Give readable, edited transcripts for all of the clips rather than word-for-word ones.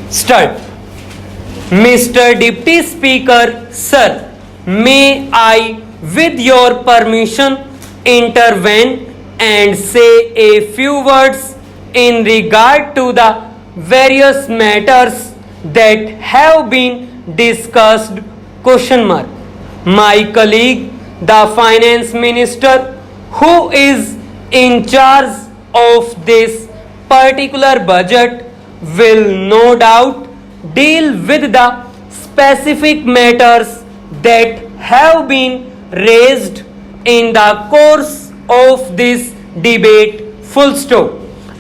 Start. Mr. Deputy Speaker, Sir, may I, with your permission, intervene and say a few words in regard to the various matters that have been discussed? Question mark. My colleague, the Finance Minister, who is in charge of this particular budget, will no doubt deal with the specific matters that have been raised in the course of this debate. Full stop.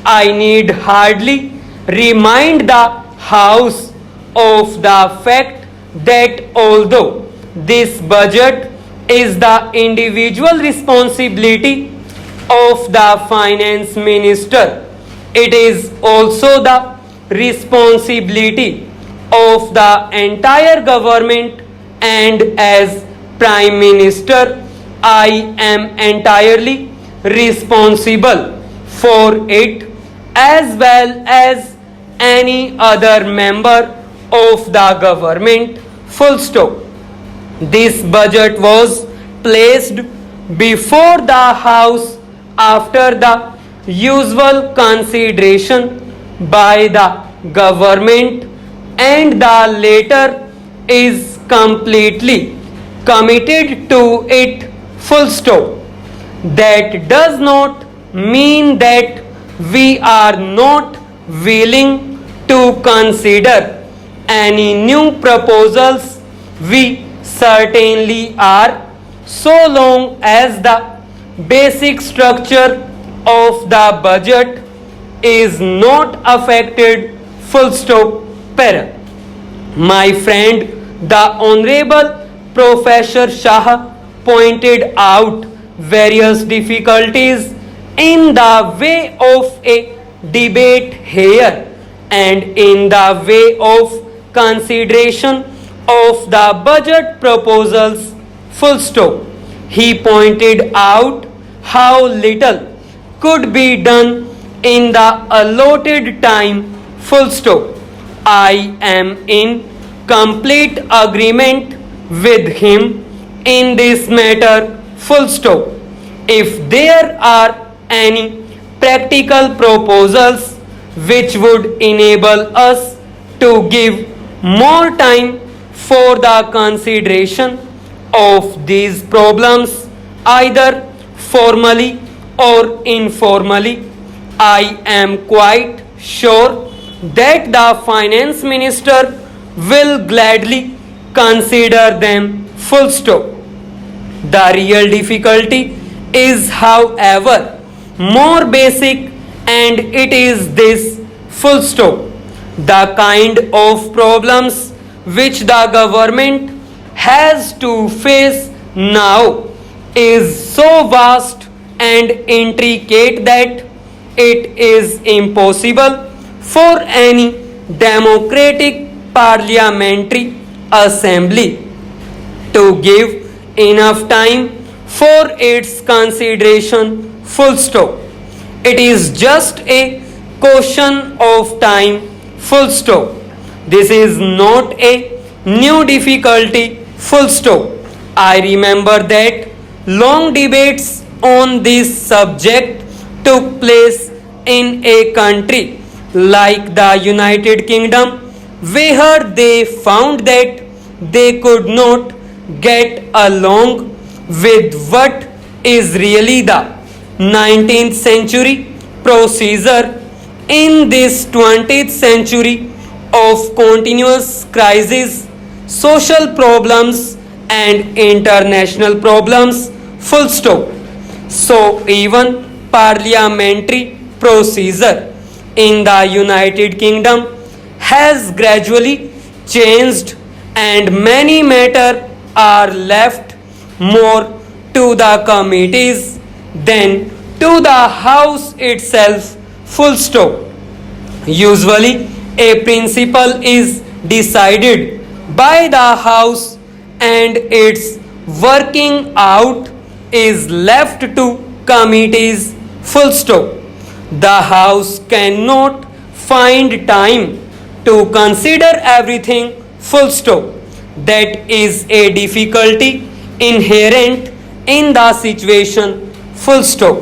I need hardly remind the House of the fact that although this budget is the individual responsibility of the Finance Minister, it is also the responsibility of the entire government, and as Prime Minister I am entirely responsible for it, as well as any other member of the government. Full stop. This budget was placed before the House after the usual consideration by the government, and the latter is completely committed to it. Full stop. That does not mean that we are not willing to consider any new proposals. We certainly are, so long as the basic structure of the budget is not affected. Full stop. Para. My friend, the Honorable Professor Shah pointed out various difficulties in the way of a debate here and in the way of consideration of the budget proposals. Full stop. He pointed out how little could be done in the allotted time. Full stop. I am in complete agreement with him in this matter. Full stop. If there are any practical proposals which would enable us to give more time for the consideration of these problems, either formally or informally, I am quite sure that the Finance Minister will gladly consider them. Full stop. The real difficulty is, however, more basic, and it is this. Full stop. The kind of problems which the government has to face now is so vast and intricate that it is impossible for any democratic parliamentary assembly to give enough time for its consideration. Full stop. It is just a question of time. Full stop. This is not a new difficulty. Full stop. I remember that long debates on this subject took place in a country like the United Kingdom, where they found that they could not get along with what is really the 19th century procedure in this 20th century of continuous crisis, social problems and international problems. Full stop. So even parliamentary procedure in the United Kingdom has gradually changed, and many matters are left more to the committees than to the House itself. Full stop. Usually a principle is decided by the House, and its working out is left to committees. Full stop. The House cannot find time to consider everything, full stop. That is a difficulty inherent in the situation, full stop.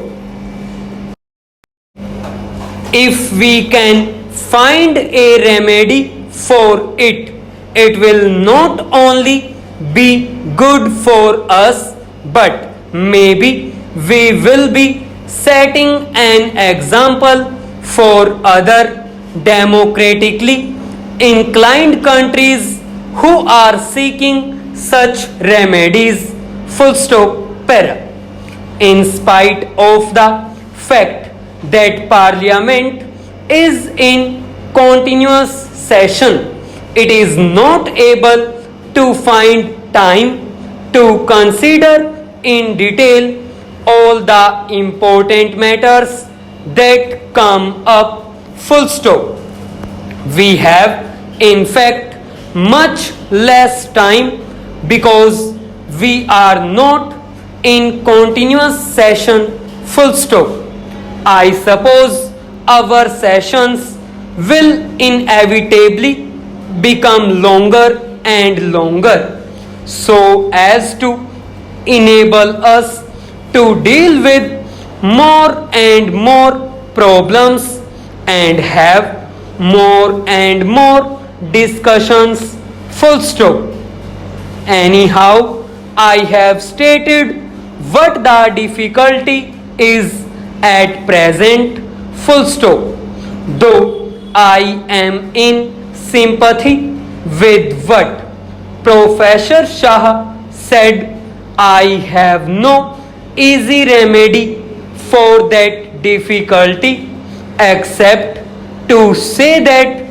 If we can find a remedy for it, it will not only be good for us, but maybe we will be setting an example for other democratically inclined countries who are seeking such remedies, full stop, para. In spite of the fact that Parliament is in continuous session, it is not able to find time to consider in detail all the important matters that come up, full stop. We have in fact much less time because we are not in continuous session, full stop. I suppose our sessions will inevitably become longer and longer so as to enable us to deal with more and more problems and have more and more discussions, full stop. Anyhow, I have stated what the difficulty is at present, full stop. Though I am in sympathy with what Professor Shah said, I have no easy remedy for that difficulty except to say that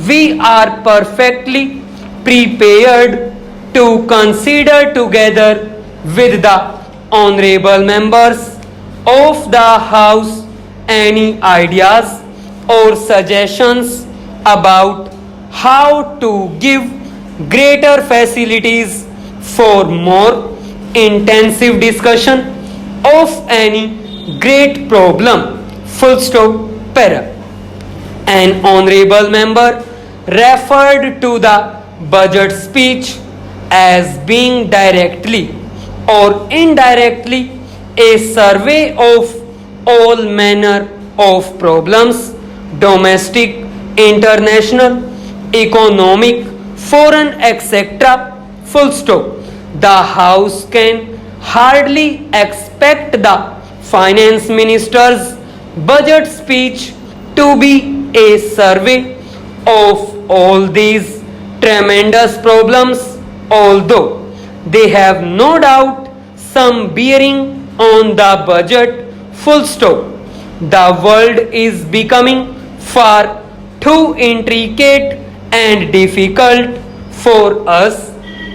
we are perfectly prepared to consider together with the honorable members of the House any ideas or suggestions about how to give greater facilities for more intensive discussion of any great problem, full stop, para. An honorable member referred to the budget speech as being directly or indirectly a survey of all manner of problems, domestic, international, economic, foreign, etc. Full stop. The House can hardly expect the Finance Minister's budget speech to be a survey of all these tremendous problems, although they have no doubt some bearing on the budget, full stop. The world is becoming far too intricate and difficult for us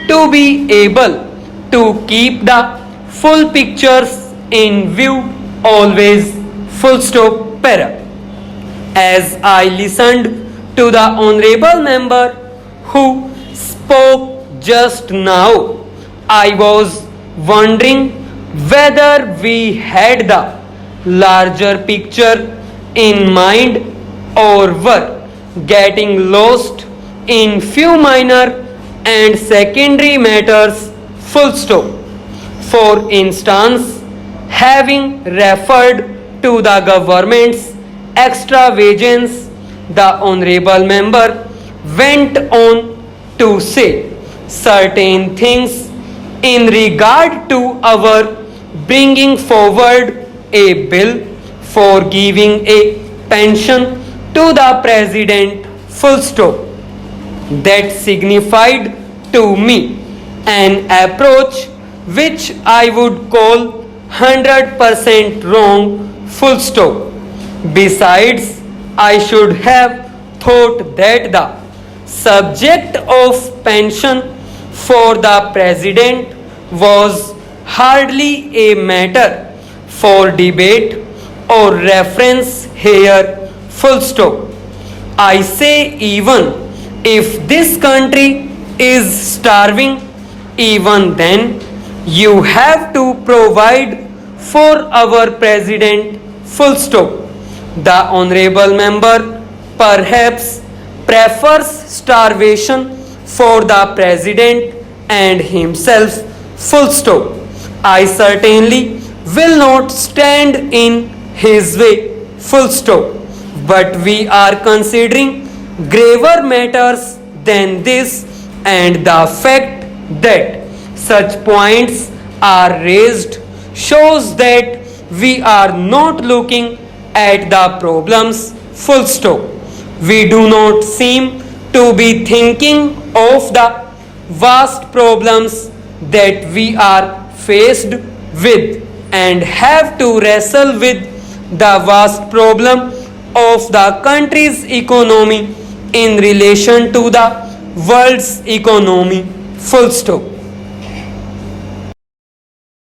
to be able to keep the full pictures in view always, full stop, para. As I listened to the honorable member who spoke just now, I was wondering whether we had the larger picture in mind or were getting lost in few minor and secondary matters, full stop. For instance, having referred to the government's extravagance, the honorable member went on to say certain things in regard to our bringing forward a bill for giving a pension to the president, full stop. That signified to me an approach which I would call 100% wrong, full stop. Besides, I should have thought that the subject of pension for the president was hardly a matter for debate or reference here, full stop. I say even if this country is starving, even then you have to provide for our president, full stop. The honorable member perhaps prefers starvation for the president and himself. Full stop. I certainly will not stand in his way. Full stop. But we are considering graver matters than this, and the fact that such points are raised shows that we are not looking at the problems. Full stop. We do not seem to be thinking of the vast problems that we are faced with and have to wrestle with the vast problem of the country's economy in relation to the world's economy. Full stop.